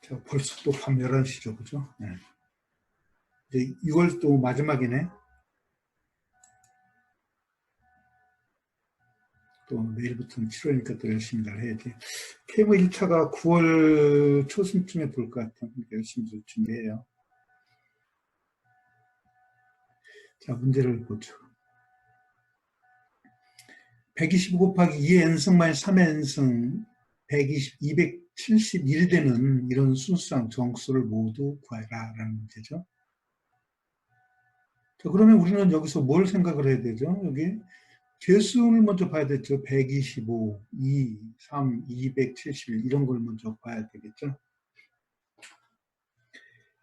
자, 벌써 또 밤 11시죠, 그죠? 네. 이제 6월 또 마지막이네. 또 내일부터는 7월이니까 또 열심히 잘 해야지. KMO 1차가 9월 초순쯤에 볼 것 같아요. 열심히 좀 준비해요. 자, 문제를 보죠. 125 곱하기 2의 n승 마이너스 3의 n승 120, 271이 되는 이런 순수상 정수를 모두 구하라 라는 문제죠. 자, 그러면 우리는 여기서 뭘 생각을 해야 되죠? 여기 개수를 먼저 봐야 되죠. 125, 2, 3, 271 이런 걸 먼저 봐야 되겠죠.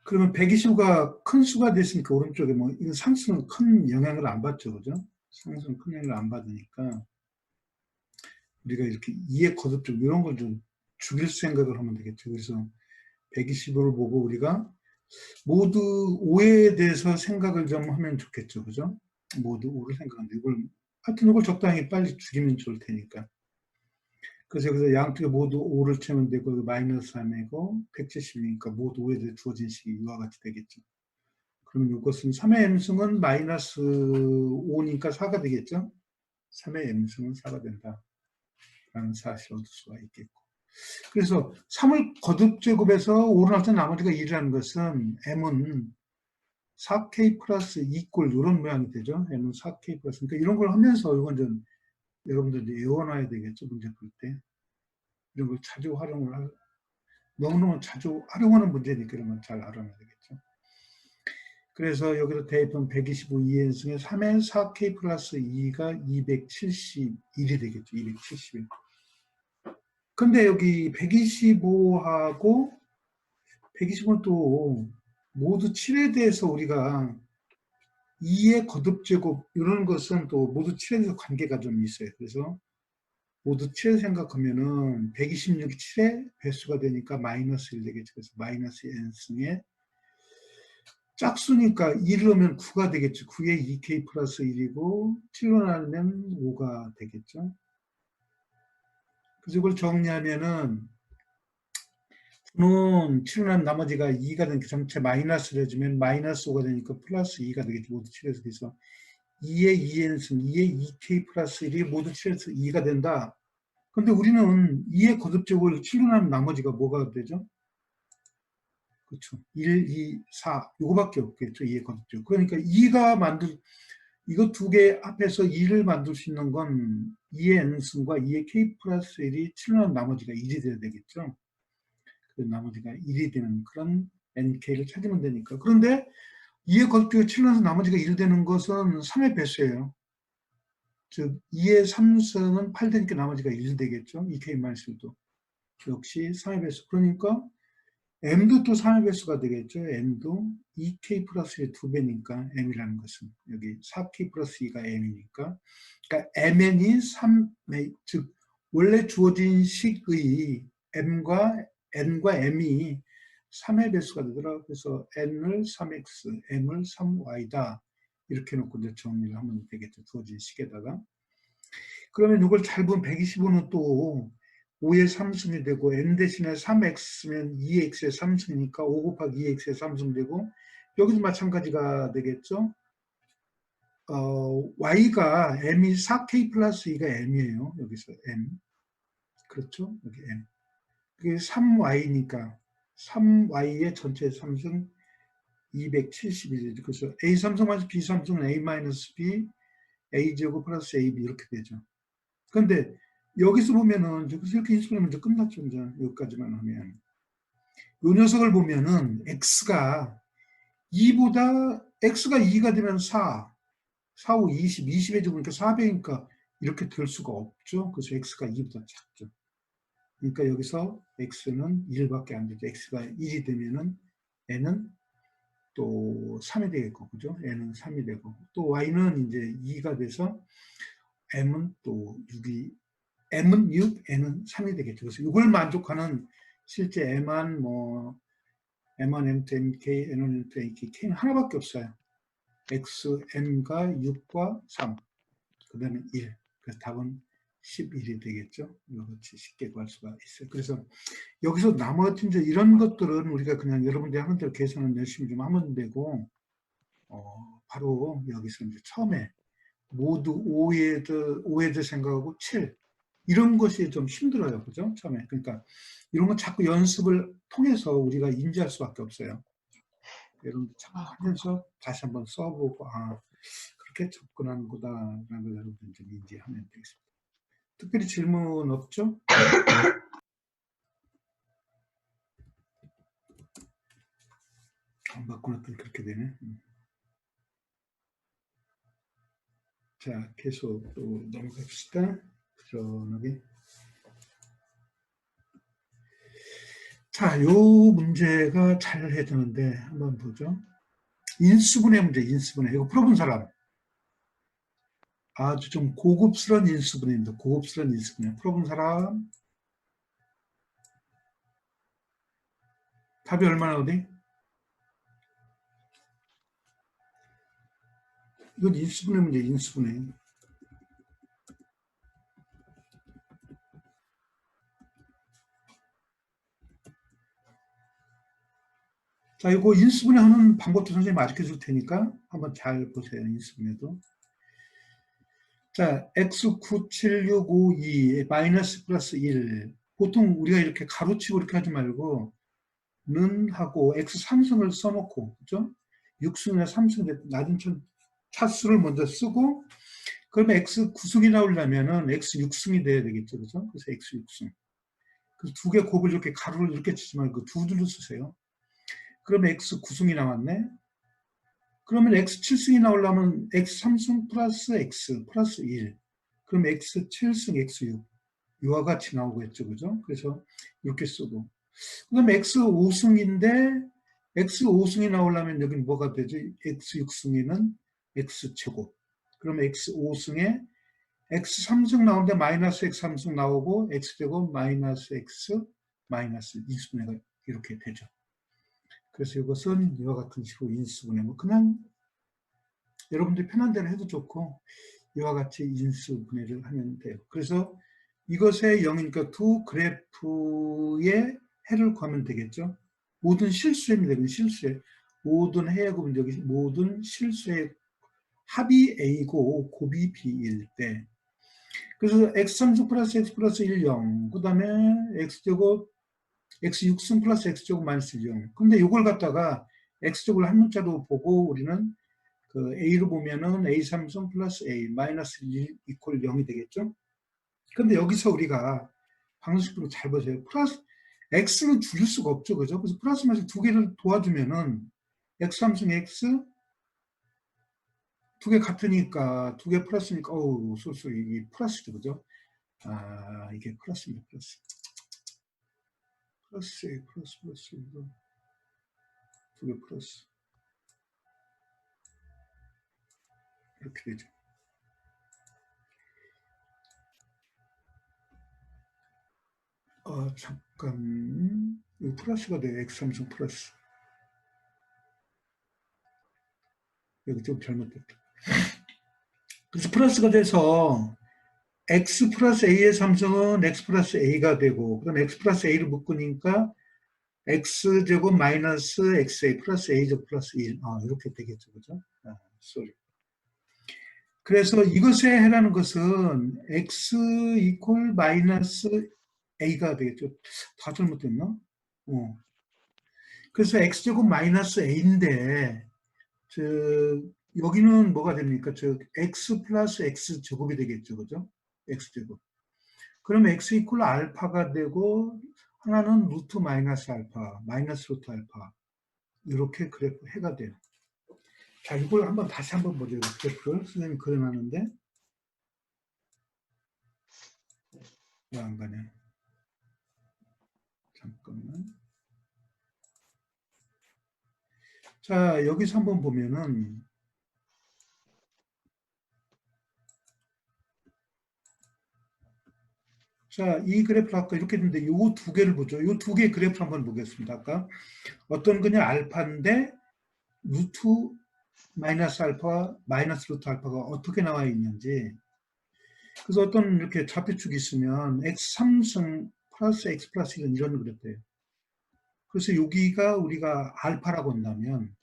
그러면 125가 큰 수가 됐으니까 오른쪽에 뭐 이건 상수는 큰 영향을 안 받죠. 그죠? 상수는 큰 영향을 안 받으니까 우리가 이렇게 2의 거듭적 이런 걸 좀 죽일 생각을 하면 되겠죠. 그래서 125를 보고 우리가 모두 5에 대해서 생각을 좀 하면 좋겠죠. 그죠? 모두 5를 생각하는데 이걸 하여튼 이걸 적당히 빨리 죽이면 좋을 테니까. 그래서 여기서 양쪽에 모두 5를 채우면 되고 마이너스 3이고 170이니까 모두 5에 대해 주어진 식이 이와 같이 되겠죠. 그러면 이것은 3의 m승은 마이너스 5니까 4가 되겠죠. 3의 m승은 4가 된다 라는 사실을 얻을 수가 있겠고, 그래서 3을 거듭제곱해서 5를 할 때 나머지가 1이라는 것은 m은 4k 플러스 2꼴 이런 모양이 되죠. m은 4k 플러스, 그러니까 이런 걸 하면서 이건 좀 여러분들 외워놔야 되겠죠. 문제 풀 때 이런 걸 자주 활용을 너무너무 자주 활용하는 문제니까 이런 건 잘 알아놔야 되겠죠. 그래서 여기서 대입은 125 2n승에 3의 4k 플러스 2가 271이 되겠죠. 271. 근데 여기 125하고 120은 또 모두 7에 대해서 우리가 2의 거듭제곱 이런 것은 또 모두 7에 대해서 관계가 좀 있어요. 그래서 모두 7 생각하면은 126이 7의 배수가 되니까 마이너스 1 되겠죠. 그래서 마이너스 n승에 짝수니까 1을 넣으면 9가 되겠죠. 9에 2k 플러스 1이고 7로 나누면 5가 되겠죠. 그래서 이걸 정리하면은 9는 7로 나누면 나머지가 2가 되니까 전체 마이너스를 해주면 마이너스 5가 되니까 플러스 2가 되겠죠. 모두 7에서. 그래서 2에 2n승, 2에 2k 플러스 1이 모두 7에서 2가 된다. 근데 우리는 2의 거듭제곱을 7로 나누면 나머지가 뭐가 되죠? 그렇죠. 1, 2, 4 요거밖에 없겠죠. 2의 거듭제곱. 그러니까 2가 이거 두 개 앞에서 2를 만들 수 있는 건 2의 n승과 2의 k 플러스 1이 7로 나누면 나머지가 1이 돼야 되겠죠. 그래서 나머지가 1이 되는 그런 nk를 찾으면 되니까. 그런데 2의 거듭제곱 7로 나누면 나머지가 1 되는 것은 3의 배수예요. 즉 2의 3승은 8 되니까 나머지가 1 되겠죠. 2k-1도 역시 3의 배수. 그러니까 m도 또 3의 배수가 되겠죠. m도 2k 플러스 1의 2배니까 m이라는 것은 여기 4k 플러스 2가 m이니까, 그러니까 mn이 3, 즉 원래 주어진 식의 n과 m이 3의 배수가 되더라. 그래서 n을 3x, m을 3y다. 이렇게 놓고 이제 정리를 하면 되겠죠. 주어진 식에다가. 그러면 이걸 잘 보면 125는 또 5의 3승이 되고 n 대신에 3x면 2x의 3승이니까 5 곱하기 2x의 3승 되고, 여기도 마찬가지가 되겠죠. y가 m이 4k 플러스 2가 m이에요. 여기서 m. 그렇죠? 여기 m. 그게 3y니까 3y의 전체 3승 271이죠. 그래서 a 3승 마이너스 b 3승은 a 마이너스 b a 제곱 플러스 ab 이렇게 되죠. 그런데 여기서 보면은 이렇게 인수하면 이제 끝났죠. 이제 여기까지만 하면 이 녀석을 보면은 x가 2가 되면 4, 4, 5, 20, 20에 적으니까 4배니까 이렇게 될 수가 없죠. 그래서 x가 2보다 작죠. 그러니까 여기서 x는 1밖에 안 되죠. x가 1이 되면은 n은 또 3이 되겠고, 그죠? n은 3이 되고, 또 y는 이제 2가 돼서 m은 또 6이, m은 6, n은 3이 되겠죠. 그래서 이걸 만족하는 실제 m한 뭐 m1, m2, mk, n1, n2, nk, k는 하나밖에 없어요. x, m과 6과 3, 그 다음에 1. 그래서 답은 11이 되겠죠. 이렇게 쉽게 구할 수가 있어요. 그래서 여기서 나머지 이제 이런 것들은 우리가 그냥 여러분들이 하는 대로 계산은 열심히 좀 하면 되고, 바로 여기서 이제 처음에 모두 5에 생각하고 7. 이런 것이 좀 힘들어요. 그죠? 처음에. 그러니까 이런 건 자꾸 연습을 통해서 우리가 인지할 수밖에 없어요. 여러분들 자꾸 하면서 다시 한번 써보고, 그렇게 접근하는 거다라는 걸 여러분들 좀 인지하면 되겠습니다. 특별히 질문 없죠? 안 바꾸놨더니 그렇게 되네. 자, 계속 또 넘어갑시다. 부지런하게. 자, 요 문제가 잘 해야 되는데 한번 보죠. 인수분해 문제, 인수분해. 이거 풀어본 사람. 아주 좀 고급스러운 인수분해입니다. 고급스러운 인수분해. 풀어본 사람. 답이 얼마나 어디? 이건 인수분해 문제, 인수분해. 자, 이거 인수분해 하는 방법도 선생님이 알려 줄 테니까 한번 잘 보세요. 인수분해도. 자, x97652 마이너스 플러스 1. 보통 우리가 이렇게 가로치고 이렇게 하지 말고 는 하고 x3승을 써놓고, 그죠? 6승이나 3승, 낮은 차수를 먼저 쓰고, 그러면 x9승이 나오려면은 x6승이 돼야 되겠죠, 그죠? 그래서 x6승. 그래서 두 개 곱을 이렇게 가로를 이렇게 치지 말고 두 줄로 쓰세요. 그러면 x9승이 나왔네. 그러면 x7승이 나오려면 x3승 플러스 x 플러스 1. 그럼 x7승, x6. 이와 같이 나오겠죠, 그죠? 그래서 이렇게 쓰고. 그럼 x5승인데 x5승이 나오려면 여기는 뭐가 되죠? x6승에는 x제곱. 그러면 x5승에 x3승 나오는데 마이너스 x3승 나오고 x제곱 마이너스 x 마이너스 인수분해가 이렇게 되죠. 그래서 이것은 이와 같은 식으로 인수분해. 뭐 그냥 여러분들이 편한 대로 해도 좋고 이와 같이 인수분해를 하면 돼요. 그래서 이것의 0이니까 두 그래프의 해를 구하면 되겠죠. 모든 실수입니다. 실수에. 모든 해의 곱은 여기 모든 실수의 합이 A고 곱이 B일 때. 그래서 x3승 플러스 x 플러스 1, 0. 그 다음에 x제곱, x6승 플러스 x제곱 마이너스 0. 근데 이걸 갖다가 x제곱을 한 문자로 보고 우리는 그 A로 보면은 A3승 플러스 A 마이너스 1 이퀄 0이 되겠죠. 근데 여기서 우리가 방정식으로 잘 보세요. 플러스 x는 줄일 수가 없죠, 그죠? 그래서 플러스 마이너스 두 개를 도와주면은 x3승 x 두 개 같으니까 두 개 플러스니까 어우 쏠쏠 이게 플러스죠, 그죠? 이게 플러스입니다, 플러스. 플러스 이거 두 개 플러스 이렇게 되죠. 잠깐 이거 플러스가 돼요. x3승 플러스. 여기 좀 잘못됐다. 그래서 플러스가 돼서 x 플러스 a의 삼성은 x 플러스 a가 되고 그럼 x 플러스 a를 묶으니까 x제곱 마이너스 xa 플러스 a제곱 플러스 1 이렇게 되겠죠. 그죠? 쏘리. 그래서 이것에 해라는 것은 x 이퀄 마이너스 a가 되겠죠. 다 잘못됐나? 그래서 x제곱 마이너스 a인데 여기는 뭐가 됩니까? x 플러스 x제곱이 되겠죠. 그죠? x제곱. 그럼 x 이퀄 알파가 되고 하나는 루트 마이너스 알파, 마이너스 루트 알파 이렇게 그래프 해가 돼요. 자, 이걸 다시 한번 보죠. 그래프를 선생님이 그려놨는데 왜 안 가냐? 잠깐만. 자, 여기서 한번 보면은 자, 이 그래프를 아까 이렇게 했는데 요 두 개를 보죠. 요 두 개의 그래프 한번 보겠습니다. 아까 어떤 그냥 알파인데 루트 마이너스 알파, 마이너스 루트 알파가 어떻게 나와 있는지 그래서 어떤 이렇게 좌표축이 있으면 x3승 플러스 x 플러스 1은 이런 그래프예요. 그래서 여기가 우리가 알파라고 한다면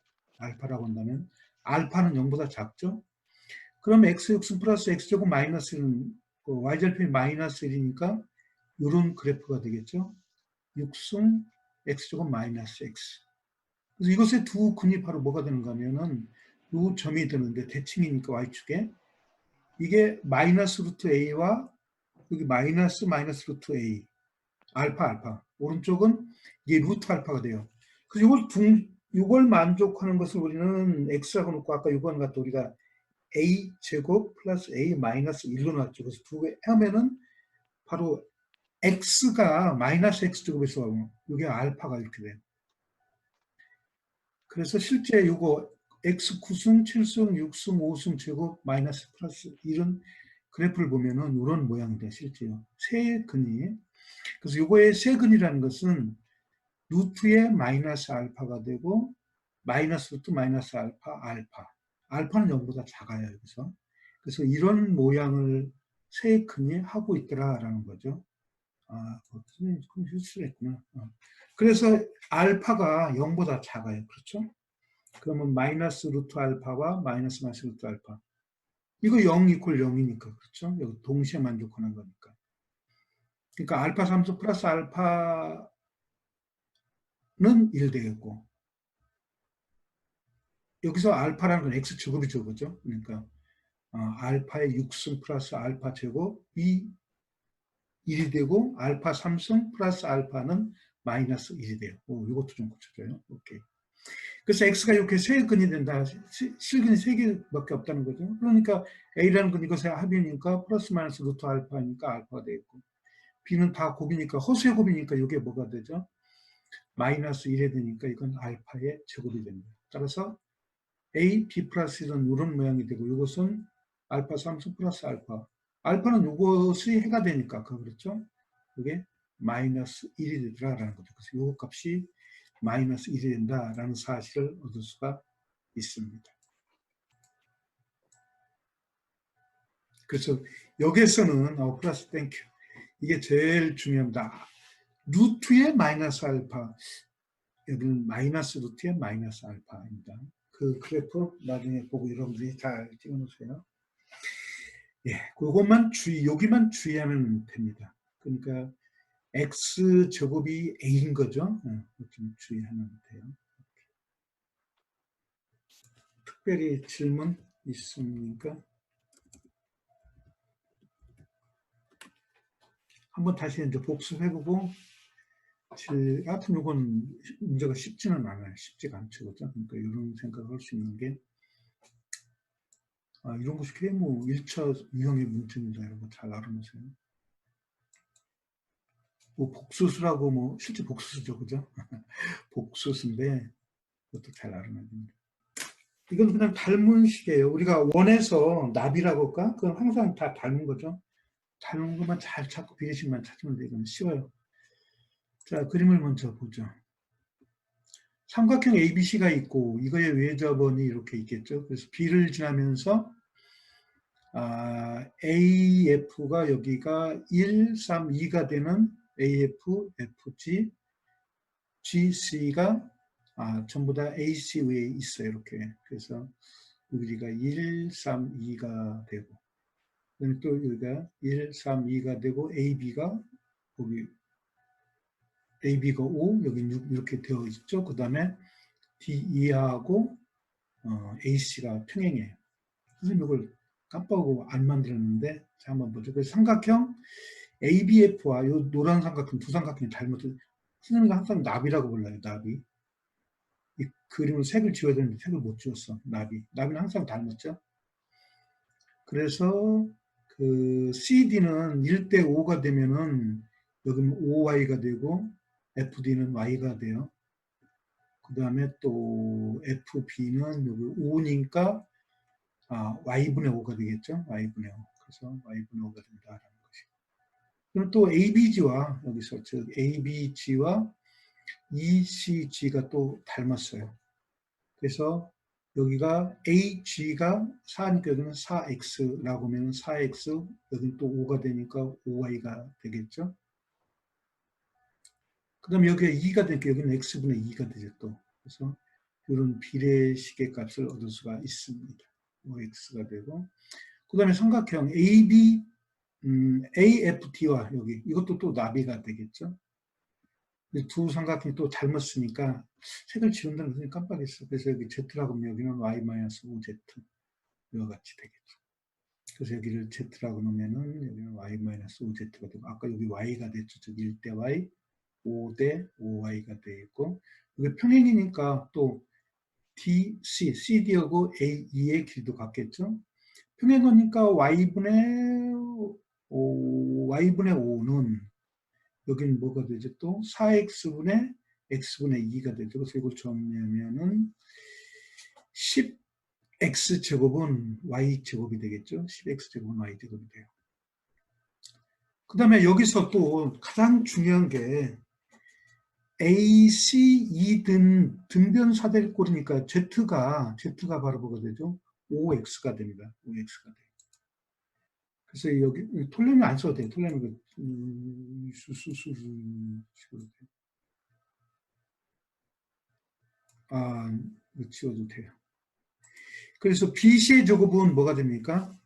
알파는 0보다 작죠? 그럼 x6승 플러스 x제곱 마이너스 1은 y절편이 마이너스 1이니까 이런 그래프가 되겠죠? 6승 x제곱 마이너스 x. 그래서 이것의 두 근이 바로 뭐가 되는가 하면은 이 점이 되는데 대칭이니까 y축에 이게 마이너스 루트 a와 여기 마이너스 루트 a 알파 오른쪽은 이게 루트 알파가 돼요. 그래서 이걸 만족하는 것을 우리는 x라고 놓고 아까 이거는 갖다 우리가 a 제곱 플러스 a 마이너스 1로 놨죠. 그래서 두 개 하면은 바로 x가 마이너스 x 제곱에서 이게 알파가 이렇게 돼요. 그래서 실제 이거 x 9승, 7승, 6승, 5승 제곱 마이너스 플러스 이런 그래프를 보면은 이런 모양이 돼요. 실제요. 세 근이. 그래서 이거의 세 근이라는 것은 루트의 마이너스 알파가 되고 마이너스 루트 마이너스 알파. 알파는 0보다 작아요. 여기서. 그래서 이런 모양을 세 근이 하고 있더라라는 거죠. 그건 실수를 했구나. 그래서 알파가 0보다 작아요. 그렇죠? 그러면 마이너스 루트 알파와 마이너스 루트 알파. 이거 0 이퀄 0이니까. 그렇죠? 여기 동시에 만족하는 거니까. 그러니까 알파 함수 플러스 알파는 1 되겠고. 여기서 알파라는 건 x 제곱이죠. 그죠? 그러니까 알파의 6승 플러스 알파 제곱이 1이 되고 알파 3승 플러스 알파는 마이너스 1이 돼요. 이것도 좀 고쳐줘요. 오케이. 그래서 x가 이렇게 세 근이 된다. 실근이 세 개밖에 없다는 거죠. 그러니까 a라는 건 이것의 합이니까 플러스 마이너스 루트 알파니까 알파가 되겠고 b는 다 곱이니까 허수의 곱이니까 이게 뭐가 되죠? 마이너스 1이 되니까 이건 알파의 제곱이 됩니다. 따라서 a, b 플러스 1은 이런 모양이 되고 이것은 알파 3승 플러스 알파. 알파는 이것이 해가 되니까 그렇죠? 이게 마이너스 1이 되더라라는 거죠. 그래서 이 값이 마이너스 1이 된다라는 사실을 얻을 수가 있습니다. 그래서 여기에서는 플러스 땡큐 이게 제일 중요합니다. 루트의 마이너스 알파 여기는 마이너스 루트의 마이너스 알파입니다. 그 그래프 나중에 보고 여러분들이 잘 찍어놓으세요. 예, 그것만 여기만 주의하면 됩니다. 그러니까 x 제곱이 a인 거죠. 좀 주의하면 돼요. 특별히 질문 있습니까? 한번 다시 이제 복습해보고, 하여튼 이건 문제가 쉽지는 않아요. 쉽지가 않죠. 그죠? 그러니까 이런 생각을 할 수 있는 게, 이런 것이 그냥 뭐 1차 유형의 문제입니다. 이런 거 잘 알아놓으세요. 뭐 복수수라고 뭐 실제 복수수죠. 그죠? 복수수인데, 그것도 잘 알아놔야 됩니다. 이건 그냥 닮은 식이에요. 우리가 원에서 납이라고 할까? 그건 항상 다 닮은 거죠. 닮은 것만 잘 찾고 비례식만 찾으면 돼. 이건 쉬워요. 자, 그림을 먼저 보죠. 삼각형 ABC가 있고 이거의 외접원이 이렇게 있겠죠. 그래서 B를 지나면서 AF가 여기가 1, 3, 2가 되는 AF, FG, GC가 전부 다 AC 위에 있어요. 이렇게. 그래서 여기가 1, 3, 2가 되고 또 여기가 1, 3, 2가 되고 AB가 여기 AB가 5, 여기 6 이렇게 되어 있죠. 그 다음에 DE하고 AC가 평행이에요. 선생님 이걸 깜빡하고 안 만들었는데 자 한번 보죠. 그래서 삼각형 ABF와 이 노란 삼각형 두 삼각형이 닮았죠. 선생님은 항상 납이라고 불러요. 납이. 이 그림을 색을 지워야 되는데 색을 못 지웠어. 납이는 항상 닮았죠. 그래서 그 CD는 1대 5가 되면은 여기는 OY가 되고 FD는 Y가 돼요. 그 다음에 또 FB는 여기 5니까 Y분의 5가 되겠죠. Y분의 5. 그래서 Y분의 5가 된다라는 것이고. 그럼 또 ABG와 여기서 즉 ABG와 ECG가 또 닮았어요. 그래서 여기가 AG가 4니까 여기는 4X라고 하면 4X, 여기는 또 5가 되니까 5Y가 되겠죠. 그 다음에 여기가 2가 되니까 여기는 X분의 2가 되죠 또. 그래서 이런 비례식의 값을 얻을 수가 있습니다. OX가 되고. 그 다음에 삼각형 AB, AFT와 여기, 이것도 또 나비가 되겠죠. 두 삼각형이 또 잘못 쓰니까 색을 지운다는 것을 깜빡했어. 그래서 여기 Z라고 하면 여기는 Y-5Z 이와 같이 되겠죠. 그래서 여기를 Z라고 놓으면은 여기는 Y-5Z가 되고, 아까 여기 Y가 됐죠. 저기 1대 Y, 5대 5Y가 되어 있고, 여기 평행이니까 또 DC, CD하고 AE의 길이도 같겠죠. 평행하니까 Y분의 5는 여기는 뭐가 되죠? 또 4X분의 X분의 2가 되죠. 그래서 이걸 정리하면은 10X제곱은 Y제곱이 되겠죠. 10X제곱은 Y제곱이 돼요. 그 다음에 여기서 또 가장 중요한 게 AC, 등변사대꼴이니까 Z가 바로 뭐가 되죠? 5X가 됩니다. 5X가 돼요. 그래서 여기 톨레미 안 써도 돼요. 톨레미 이거 지워도 돼요. 그래서 BC의 제곱은 뭐가 됩니까?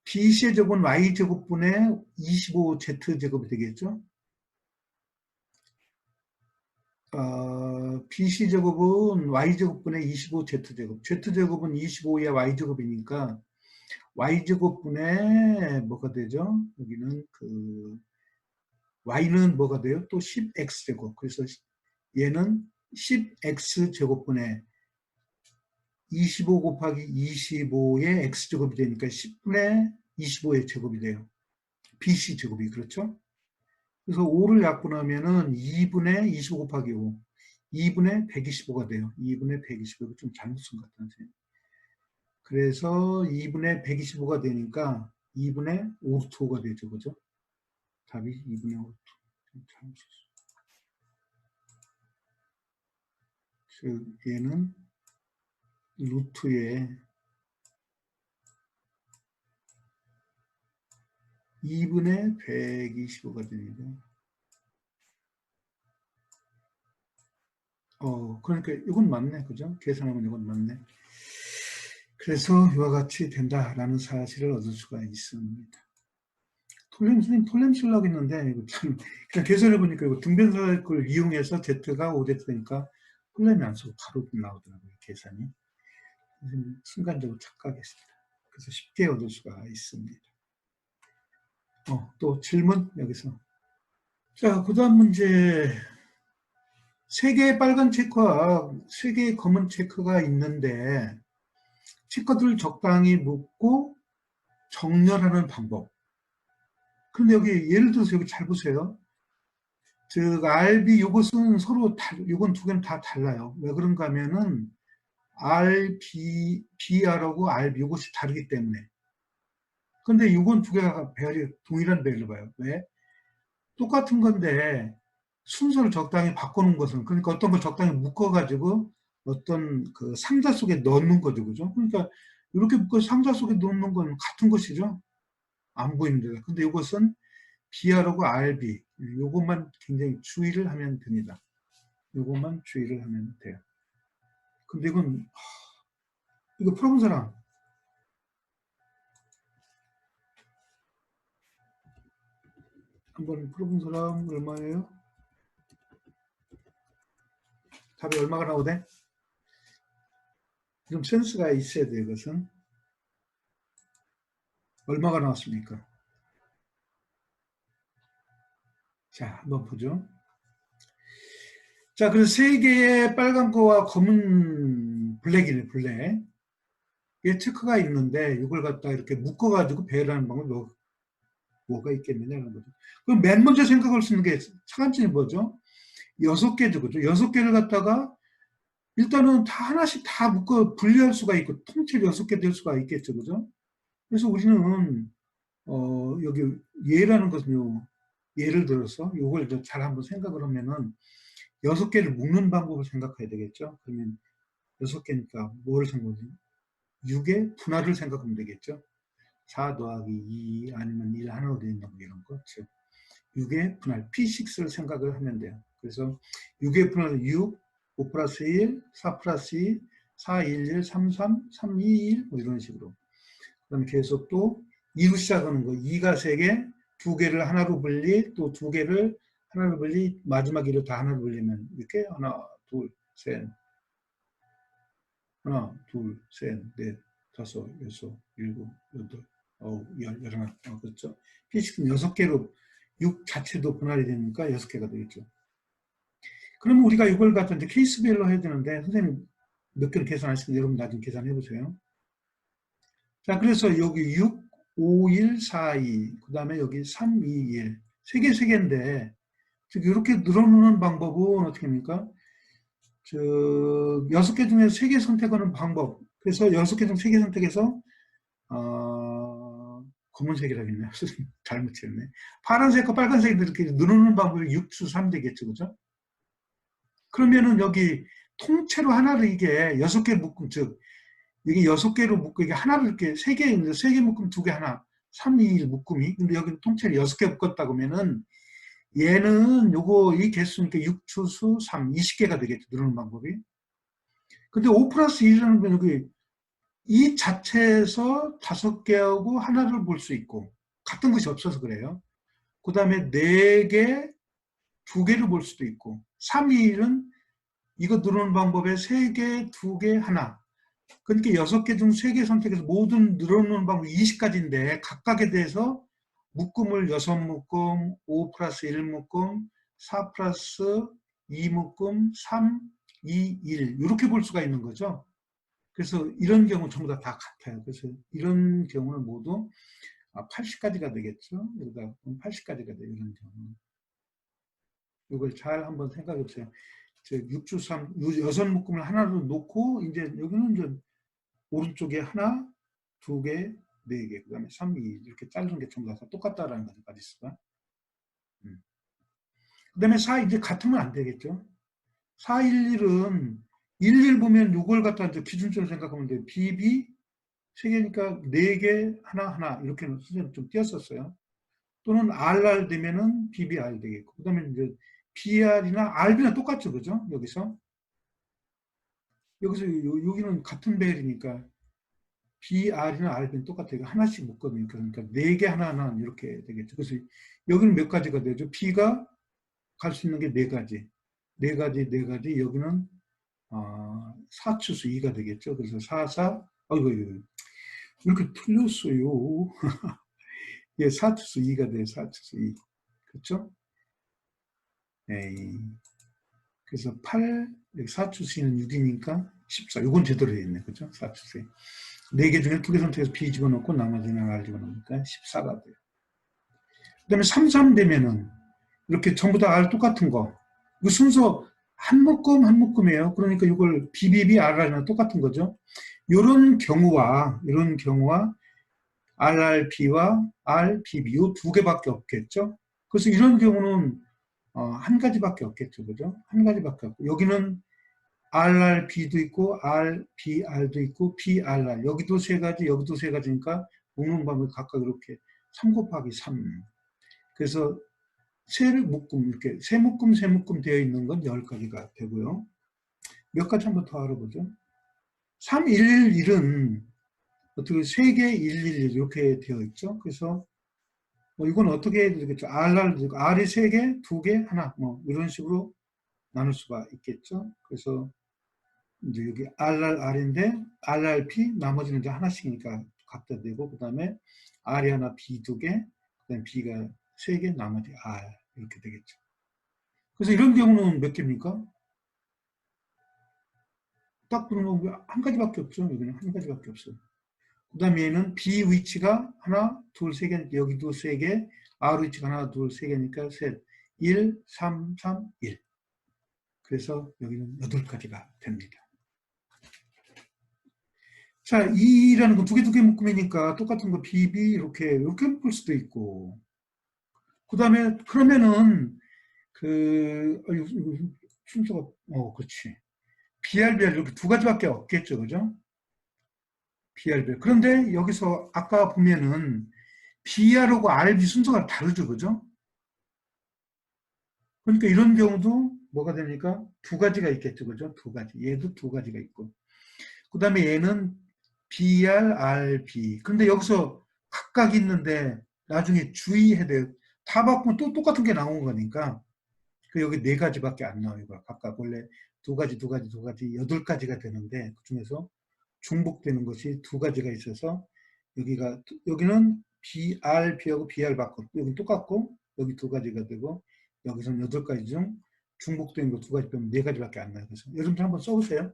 BC의 제곱은 Y제곱분의 25Z제곱이 되겠죠? BC제곱은 Y제곱분의 25Z제곱. Z제곱은 25의 Y제곱이니까 Y제곱분의 뭐가 되죠? 여기는 Y는 뭐가 돼요? 또 10X제곱. 그래서 얘는 10X제곱분의 25 곱하기 25의 X제곱이 되니까 10분의 25의 제곱이 돼요. BC제곱이 그렇죠? 그래서 5를 약분하면은 2분의 25 곱하기 5, 2분의 125가 돼요. 2분의 125, 좀 잘못 쓴 것 같아요. 그래서 2분의 125가 되니까 2분의 5루트 5가 되죠. 그죠? 답이 2분의 5루트 5. 잘못 썼어요. 즉, 얘는 루트에 2분의 125가 됩니다. 그러니까 이건 맞네. 그죠? 계산하면 이건 맞네. 그래서 이와 같이 된다라는 사실을 얻을 수가 있습니다. 톨렘 쓰려고 했는데, 이거 참, 그냥 계산해보니까 이거 등변사를 이용해서 Z가 5Z니까 톨렘이 안 쓰고 바로 나오더라고요, 계산이. 순간적으로 착각했습니다. 그래서 쉽게 얻을 수가 있습니다. 또 질문, 여기서. 자, 그 다음 문제. 3개의 빨간 체크와 3개의 검은 체크가 있는데, 체크들을 적당히 묶고 정렬하는 방법. 그런데 여기 예를 들어서 여기 잘 보세요. 즉 RB 이것은 서로 이건 두 개는 다 달라요. 왜 그런가 하면은 RB, BR하고 RB 이것이 다르기 때문에. 근데 이건 두 개가 배열이 동일한 배열을 봐요. 왜? 똑같은 건데 순서를 적당히 바꾸는 것은, 그러니까 어떤 걸 적당히 묶어가지고 어떤 그 상자 속에 넣는 거죠. 그죠? 그러니까 이렇게 묶어 상자 속에 넣는 건 같은 것이죠. 안 보입니다. 근데 이것은 BR하고 RB, 이것만 굉장히 주의를 하면 됩니다. 이것만 주의를 하면 돼요. 근데 이거 풀어본 사람? 한번 풀어본 사람 얼마예요? 답이 얼마가 나오대? 좀 센스가 있어야 돼요, 이것은. 얼마가 나왔습니까? 자, 한번 보죠. 자, 그래서 3개의 빨간 거와 검은 블랙이네, 블랙. 이게 체크가 있는데, 이걸 갖다 이렇게 묶어가지고 배열하는 방법이 뭐가 있겠느냐는 거죠. 그럼 맨 먼저 생각할 수 있는 게 차관점이 뭐죠? 6개죠, 그죠? 6개를 갖다가 일단은 다 하나씩 다 묶어 분리할 수가 있고, 통째로 6개 될 수가 있겠죠, 그죠? 그래서 우리는, 여기 예라는 것은요, 예를 들어서 이걸 잘 한번 생각을 하면은 6개를 묶는 방법을 생각해야 되겠죠. 그러면 6개니까 뭐를 생각하면 6의 분할을 생각하면 되겠죠. 4 더하기 2 아니면 1 하나로 되어 있는 거 이런 거. 즉 6의 분할 P6를 생각을 하면 돼요. 그래서 6의 분할은 6, 5 플러스 1, 4 플러스 2, 4, 1, 1, 3, 3, 3, 2, 1 뭐 이런 식으로. 그 다음에 계속 또 2로 시작하는 거. 2가 3개, 2개를 하나로 분리, 또 2개를 하나로 분리, 마지막 1을 다 하나로 분리면 이렇게 하나, 둘, 셋, 하나, 둘, 셋, 넷, 다섯, 여섯, 일곱, 여덟, 아홉, 열, 열하나. 그렇죠? P6는 6개로 6 자체도 분할이 되니까 6개가 되겠죠. 그러면 우리가 이걸 갖다 이제 케이스별로 해야 되는데, 선생님 몇 개를 계산하시면 여러분 나중에 계산해 보세요. 자, 그래서 여기 6, 5, 1, 4, 2, 그 다음에 여기 3, 2, 1. 3개, 3개인데, 즉, 이렇게 늘어놓는 방법은 어떻게 합니까? 6개 중에 3개 선택하는 방법. 그래서 6개 중 3개 선택해서, 검은색이라겠네요. 잘못했네. 파란색과 빨간색이 이렇게 늘어놓는 방법이 6수 3 되겠죠. 그죠? 그러면은 여기 통째로 하나를 이게 6개 묶음, 즉, 이게 6개로 묶고 이게 하나를 이렇게 3개 묶음 2개 하나, 3, 2, 1 묶음이. 근데 여기는 통째로 6개 묶었다 그러면은 얘는 요거 이 개수니까 6추수 3, 20개가 되겠죠. 늘어놓는 방법이. 근데 5 플러스 1이라는 건 여기 이 자체에서 5개하고 하나를 볼 수 있고 같은 것이 없어서 그래요. 그 다음에 4개, 2개를 볼 수도 있고 3, 2, 1은 이거 늘어놓는 방법에 3개, 2개, 하나. 그러니까 6개 중 3개 선택해서 모든 늘어놓는 방법 20가지인데 각각에 대해서 묶음을 6묶음, 5 플러스 1 묶음, 4 플러스 2 묶음, 3, 2, 1 이렇게 볼 수가 있는 거죠. 그래서 이런 경우 전부 다 같아요. 그래서 이런 경우는 모두 80가지가 되겠죠. 그러니까 80가지가 돼요. 이런 경우는. 이걸 잘 한번 생각해 보세요. 6주 3, 6묶음을 하나로 놓고 이제 여기는 이제 오른쪽에 하나, 2개, 4개, 그 다음에 3, 2 이렇게 자르는 게 전부 다 똑같다라는 거죠. 가지수가. 그 다음에 4 이제 같으면 안 되겠죠. 4, 1, 1은 1 보면 6을 갖다 이제 기준점으로 생각하면 돼요. BB 3개니까 4개, 하나 이렇게 선생님 좀 띄었었어요. 또는 RR 되면은 BBR 되겠고. 그 다음에 이제 BR이나 RB나 똑같죠. 그죠? 여기서 여기는 같은 배열이니까 BR이나 RB는 똑같아요. 하나씩 묶거든요. 그러니까 4개 하나하나 이렇게 되겠죠. 그래서 여기는 몇 가지가 되죠? B가 갈 수 있는 게 4가지. 4가지, 4가지. 여기는 4추수 2가 되겠죠. 그래서 4, 4, 아이고, 이렇게 틀렸어요. 예, 4추수 2가 돼요. 4추수 2. 그렇죠? 에이. 그래서 8, 4추수는 6이니까 14. 이건 제대로 되어 있네. 그죠? 4추수 4개 중에 2개 선택해서 B 집어넣고 나머지는 R 집어넣으니까 14가 돼요. 그 다음에 3, 3 되면은 이렇게 전부 다 R 똑같은 거. 이 순서 한 묶음 한 묶음이에요. 그러니까 이걸 BBB, RR이랑 똑같은 거죠. 이런 경우와 RRB와 RBB 이 2개밖에 없겠죠. 그래서 이런 경우는 한 가지밖에 없겠죠. 그죠? 한 가지밖에 없고 여기는 RRB도 있고 RBR도 있고 BRR 여기도 3가지 여기도 3가지니까 묶는 방법이 각각 이렇게 3 곱하기 3 그래서 세 묶음 이렇게 세 묶음 되어 있는 건 10가지가 되고요. 몇 가지 한번 더 알아보죠. 311은 어떻게 3개 111 이렇게 되어 있죠. 그래서 이건 어떻게 해야 되겠죠. R이 3개, 2개, 하나 뭐 이런 식으로 나눌 수가 있겠죠. 그래서 이제 여기 RR인데 RRP 나머지는 이제 하나씩이니까 각자 되고 그 다음에 R이 하나, B 2개, 그 다음에 B가 3개, 나머지 R 이렇게 되겠죠. 그래서 이런 경우는 몇 개입니까? 딱 보면 한 가지밖에 없죠. 여기는 한 가지밖에 없어요. 그 다음에 얘는 B 위치가 하나, 둘, 세 개, 여기도 3개, R 위치가 하나, 둘, 3개니까 셋, 1, 3, 3, 1. 그래서 여기는 8가지가 됩니다. 자, 2라는 건 2개 묶음이니까 똑같은 거 BB 이렇게 묶을 수도 있고. 그 다음에 그러면은 순서가 그렇지. BR 이렇게 두 가지밖에 없겠죠. 그죠? BR. 그런데 여기서 아까 보면은 BR하고 RB 순서가 다르죠. 그죠? 그러니까 이런 경우도 뭐가 되니까 두 가지가 있겠죠. 그죠? 두 가지. 얘도 두 가지가 있고. 그 다음에 얘는 BR, RB. 근데 여기서 각각 있는데 나중에 주의해야 돼요. 다 바꾸면 또 똑같은 게 나온 거니까. 그 여기 네 가지밖에 안 나와요. 각각 원래 두 가지, 여덟 가지가 되는데 그 중에서 중복되는 것이 두 가지가 있어서 여기는 BRB하고 BR 바꿔. 여기 똑같고 여기 두 가지가 되고 여기서는 여덟 가지 중 중복된 거 두 가지 빼면 네 가지밖에 안 나요. 그래서 여러분들 한번 써보세요.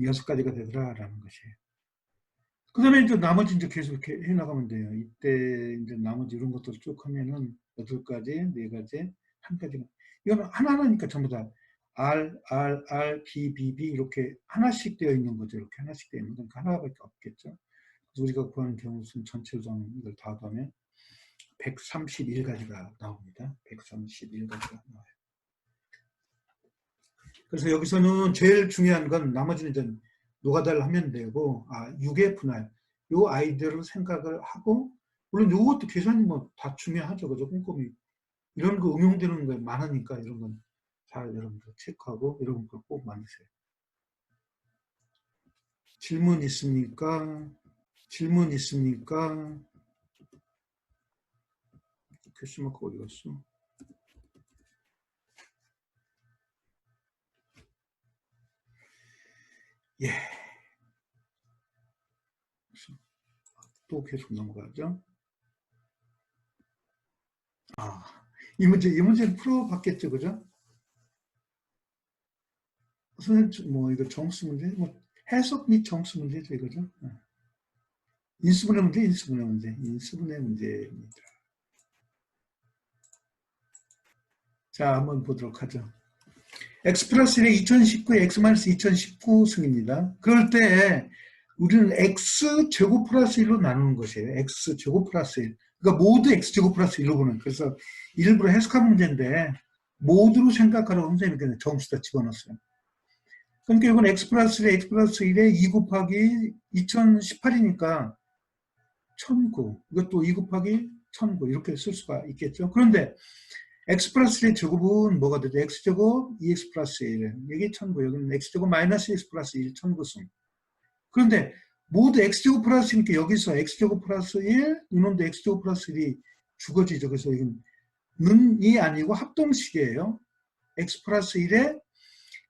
여섯 가지가 되더라라는 것이에요. 그 다음에 이제 나머지 이제 계속 이렇게 해나가면 돼요. 이때 이제 나머지 이런 것들 쭉 하면은 여덟 가지, 네 가지, 한 가지가. 이거는 하나하나니까 전부 다 R, B, B 이렇게 하나씩 되어 있는 거죠. 이렇게 하나씩 되어 있는 거니까 하나밖에 없겠죠. 그래서 우리가 구하는 경우수는 전체로 이걸 다 더하면 131가지가 나옵니다. 131가지가 나와요. 그래서 여기서는 제일 중요한 건 나머지는 이제 노가다를 하면 되고, 6의 분할. 요 아이들을 생각을 하고, 물론 요것도 계산이 뭐 다 중요하죠. 그죠? 꼼꼼히. 이런 거 응용되는 거 많으니까 이런 건 잘 여러분들 체크하고 이런 걸 꼭 만드세요. 질문 있습니까? 질문 있습니까? 퀘스마크 어디 갔어? 예. 또 계속 넘어가죠. 이 문제는 풀어봤겠죠, 그죠? 선생님, 뭐, 이거 정수 문제, 뭐, 해석 및 정수 문제죠, 이거죠? 인수분해 인수분해 문제입니다. 자, 한번 보도록 하죠. X 플러스 1의 2019, X 마이너스 2019 승입니다. 그럴 때, 우리는 X 제곱 플러스 1로 나누는 것이에요. X 제곱 플러스 1. 그러니까 모두 X 제곱 플러스 1로 보는. 그래서 일부러 해석한 문제인데, 모두로 생각하라고 선생님이 정수 다 집어넣었어요. 그러니까 이건 X 플러스 1에 X 플러스 1에 2 곱하기 2018이니까 1009. 이것도 2 곱하기 1009. 이렇게 쓸 수가 있겠죠. 그런데 x 플러스 1의 제곱은 뭐가 되죠? x제곱 2x 플러스 1. 여기 1009. 여기는 x제곱 마이너스 x 플러스 1, 1009승. 그런데 모두 x제곱 플러스 1이니까 여기서 x제곱 플러스 1, 이놈도 x제곱 플러스 1이 주거지죠. 그래서 이건 는이 아니고 합동식이에요. x 플러스 1에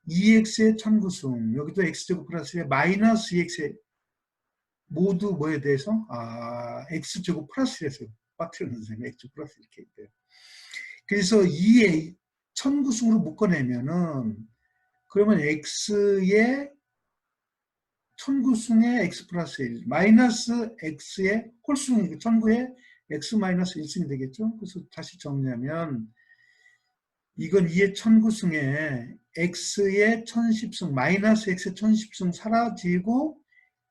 2x의 1009승. 여기도 x제곱 플러스 1에 마이너스 2x의 모두 뭐에 대해서? x제곱 플러스 1에서 빠트리는 선생님, x 플러스 이렇게 있대요. 그래서 2에 1009승으로 묶어내면은, 그러면 x의 1009승의 x 플러스 1, 마이너스 x의 홀수니까 1009의 x 마이너스 1승이 되겠죠? 그래서 다시 정리하면, 이건 2의 1009승에 x의 1010승, 마이너스 x의 1010승 사라지고,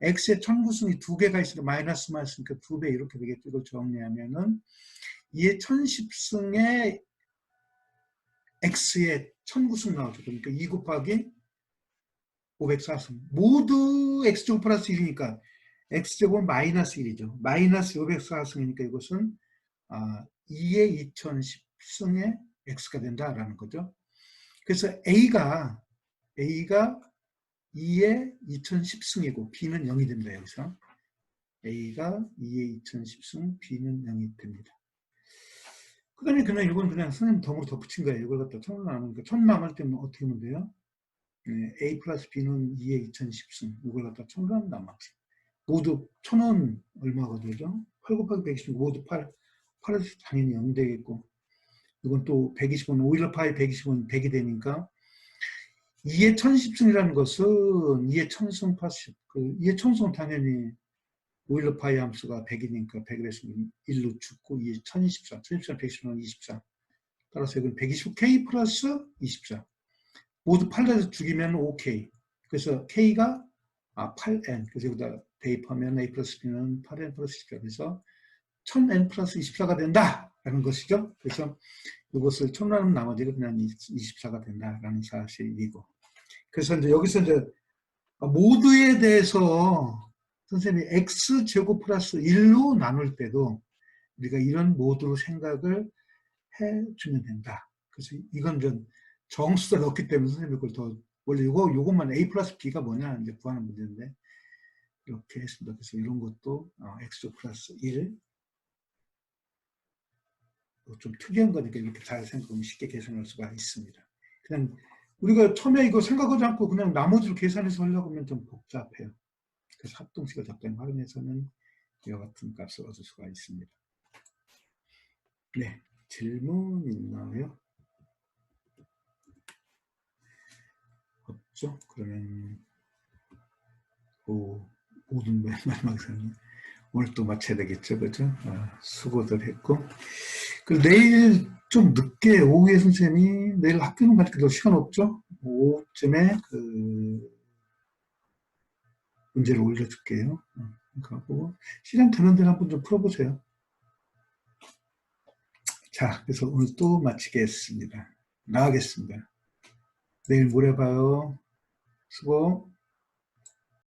x의 1009승이 두 개가 있으니까 마이너스만 있으니까 2배 이렇게 되겠죠. 이걸 정리하면은 2의 1010승에 x의 1009승 나오죠. 그러니까 2 곱하기 504승. 모두 x제곱 플러스 1이니까 x제곱은 마이너스 1이죠. 마이너스 504승이니까 이것은 2의 2010승의 x가 된다라는 거죠. 그래서 A가 2의 2010승이고 B는 0이 됩니다. 여기서 A가 2의 2010승, B는 0이 됩니다. 그 다음에 그냥 이건 그냥 선생님 덤으로 덧붙인 거예요. 이걸 갖다 1000을 나누니까 1000 남을 때는 어떻게 하면 돼요? A 플러스 B는 2의 2010승. 이걸 갖다 1000을 하면 남았지. 모두 1000은 얼마가 되죠? 8 곱하기 120, 모두 8. 8에서 당연히 0 되겠고. 이건 또 120은 5 1 파이 120은 100이 되니까 2의 1010승이라는 것은 2의 1000승 플러스 2의 1000승은 당연히 5일로 파이 함수가 100이니까 100을 했으면 1로 죽고 2의 1024, 1024, 120은 24. 따라서 이건 125K 플러스 24. 모두 8에서 죽이면 5K. 그래서 K가 8N. 그래서 여기다 대입하면 A 플러스 B는 8N 플러스 24. 그래서 1000N 플러스 24가 된다라는 것이죠. 그래서 이것을 1000라는 나머지를 그냥 24가 된다라는 사실이고. 그래서 이제 여기서 이제 모드에 대해서 선생님이 x제곱 플러스 1로 나눌 때도 우리가 이런 모드로 생각을 해주면 된다. 그래서 이건 좀 정수가 넣기 때문에 선생님이 그걸 더 원래 요것만 a 플러스 b가 뭐냐 이제 구하는 문제인데 이렇게 했습니다. 그래서 이런 것도 x 플러스 1 좀 특이한 거니까 이렇게 잘 생각하면 쉽게 계산할 수가 있습니다. 그냥 우리가 처음에 이거 생각하지 않고 그냥 나머지로 계산해서 하려고 하면 좀 복잡해요. 그래서 합동식을 적당히 활용해서는 이와 같은 값을 얻을 수가 있습니다. 네, 질문 있나요? 없죠? 그러면 모든 마지막에서는 오늘 또 마쳐야 되겠죠, 그죠? 수고들 했고. 그리고 내일 좀 늦게 오후에 선생님이 내일 학교는 가니까 시간 없죠? 오후쯤에 문제를 올려줄게요. 그리고 시간 되는 대로 한번 좀 풀어보세요. 자, 그래서 오늘 또 마치겠습니다. 나가겠습니다. 내일 모레 봐요. 수고.